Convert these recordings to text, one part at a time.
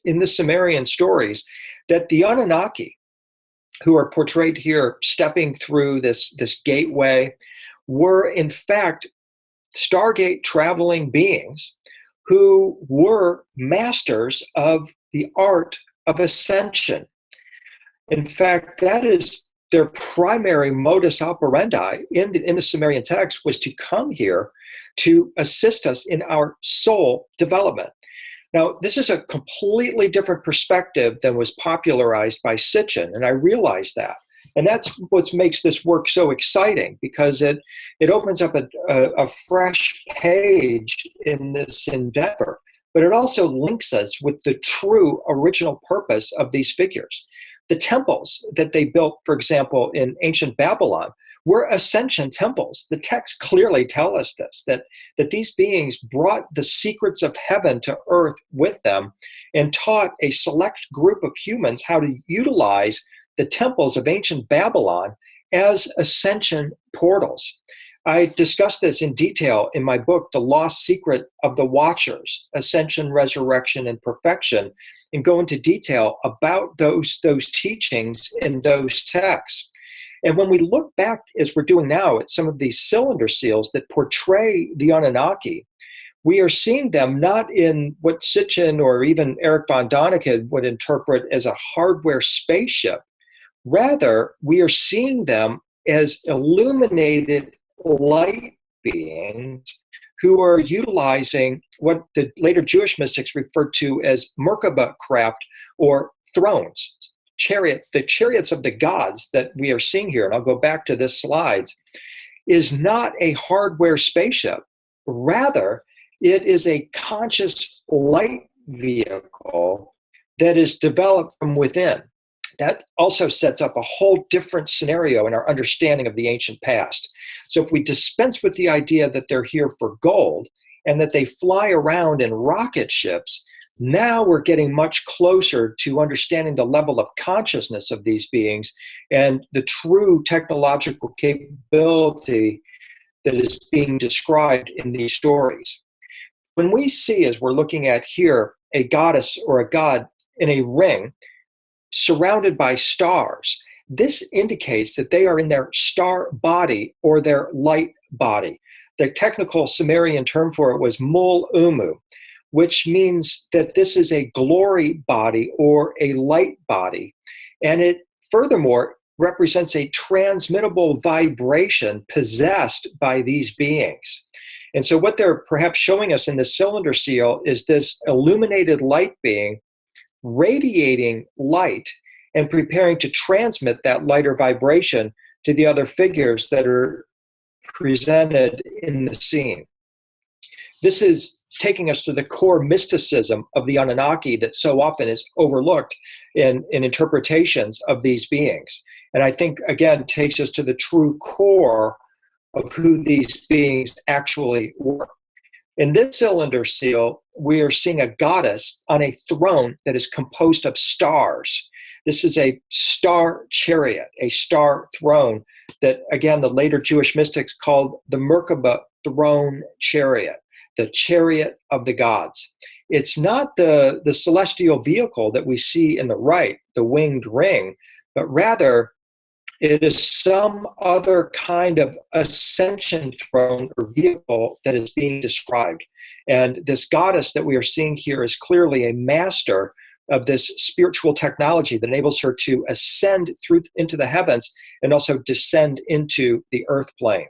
in the Sumerian stories that the Anunnaki, who are portrayed here stepping through this gateway, were in fact Stargate traveling beings who were masters of the art of ascension. In fact, that is their primary modus operandi in the Sumerian text, was to come here to assist us in our soul development. Now, this is a completely different perspective than was popularized by Sitchin, and I realize that. And that's what makes this work so exciting, because it opens up a fresh page in this endeavor, but it also links us with the true original purpose of these figures. The temples that they built, for example, in ancient Babylon, were ascension temples. The texts clearly tell us this, that these beings brought the secrets of heaven to earth with them and taught a select group of humans how to utilize the temples of ancient Babylon as ascension portals. I discuss this in detail in my book, The Lost Secret of the Watchers, Ascension, Resurrection, and Perfection, and go into detail about those teachings in those texts. And when we look back, as we're doing now, at some of these cylinder seals that portray the Anunnaki, we are seeing them not in what Sitchin or even Eric von Däniken would interpret as a hardware spaceship. Rather, we are seeing them as illuminated light beings who are utilizing what the later Jewish mystics referred to as Merkaba craft, or thrones, chariots. The chariots of the gods that we are seeing here, and I'll go back to this slide, is not a hardware spaceship. Rather, it is a conscious light vehicle that is developed from within. That also sets up a whole different scenario in our understanding of the ancient past. So if we dispense with the idea that they're here for gold and that they fly around in rocket ships, now we're getting much closer to understanding the level of consciousness of these beings and the true technological capability that is being described in these stories. When we see, as we're looking at here, a goddess or a god in a ring surrounded by stars, this indicates that they are in their star body or their light body. The technical Sumerian term for it was mul umu, which means that this is a glory body or a light body. And it furthermore represents a transmittable vibration possessed by these beings. And so what they're perhaps showing us in the cylinder seal is this illuminated light being radiating light and preparing to transmit that lighter vibration to the other figures that are presented in the scene. This is taking us to the core mysticism of the Anunnaki that so often is overlooked in interpretations of these beings. And I think, again, takes us to the true core of who these beings actually were. In this cylinder seal, we are seeing a goddess on a throne that is composed of stars. This is a star chariot, a star throne that, again, the later Jewish mystics called the Merkaba throne chariot, the chariot of the gods. It's not the celestial vehicle that we see in the right, the winged ring, but rather it is some other kind of ascension throne or vehicle that is being described. And this goddess that we are seeing here is clearly a master of this spiritual technology that enables her to ascend through into the heavens and also descend into the earth plane.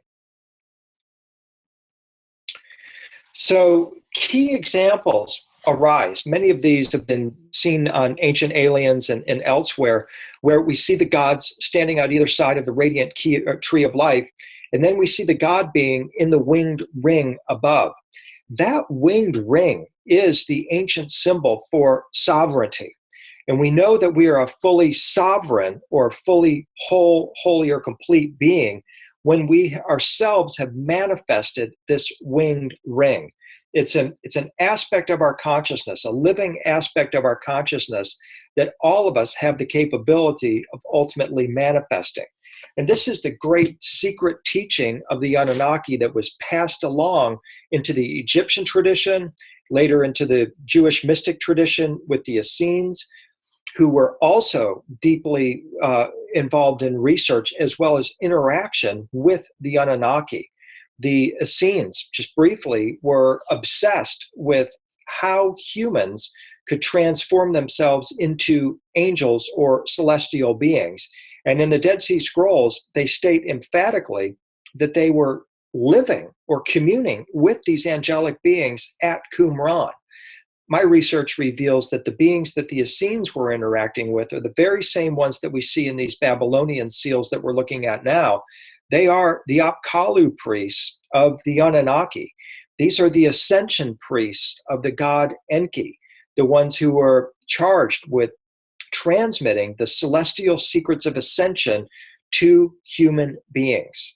So key examples arise. Many of these have been seen on Ancient Aliens and elsewhere, where we see the gods standing on either side of the radiant tree of life, and then we see the god being in the winged ring above. That winged ring is the ancient symbol for sovereignty. And we know that we are a fully sovereign or fully whole, holy, or complete being when we ourselves have manifested this winged ring. It's an aspect of our consciousness, a living aspect of our consciousness that all of us have the capability of ultimately manifesting. And this is the great secret teaching of the Anunnaki that was passed along into the Egyptian tradition later into the Jewish mystic tradition with the Essenes, who were also deeply involved in research as well as interaction with the Anunnaki. The Essenes, just briefly, were obsessed with how humans could transform themselves into angels or celestial beings. And in the Dead Sea Scrolls, they state emphatically that they were living or communing with these angelic beings at Qumran. My research reveals that the beings that the Essenes were interacting with are the very same ones that we see in these Babylonian seals that we're looking at now. They are the Apkallu priests of the Anunnaki. These are the Ascension priests of the god Enki, the ones who were charged with transmitting the celestial secrets of ascension to human beings.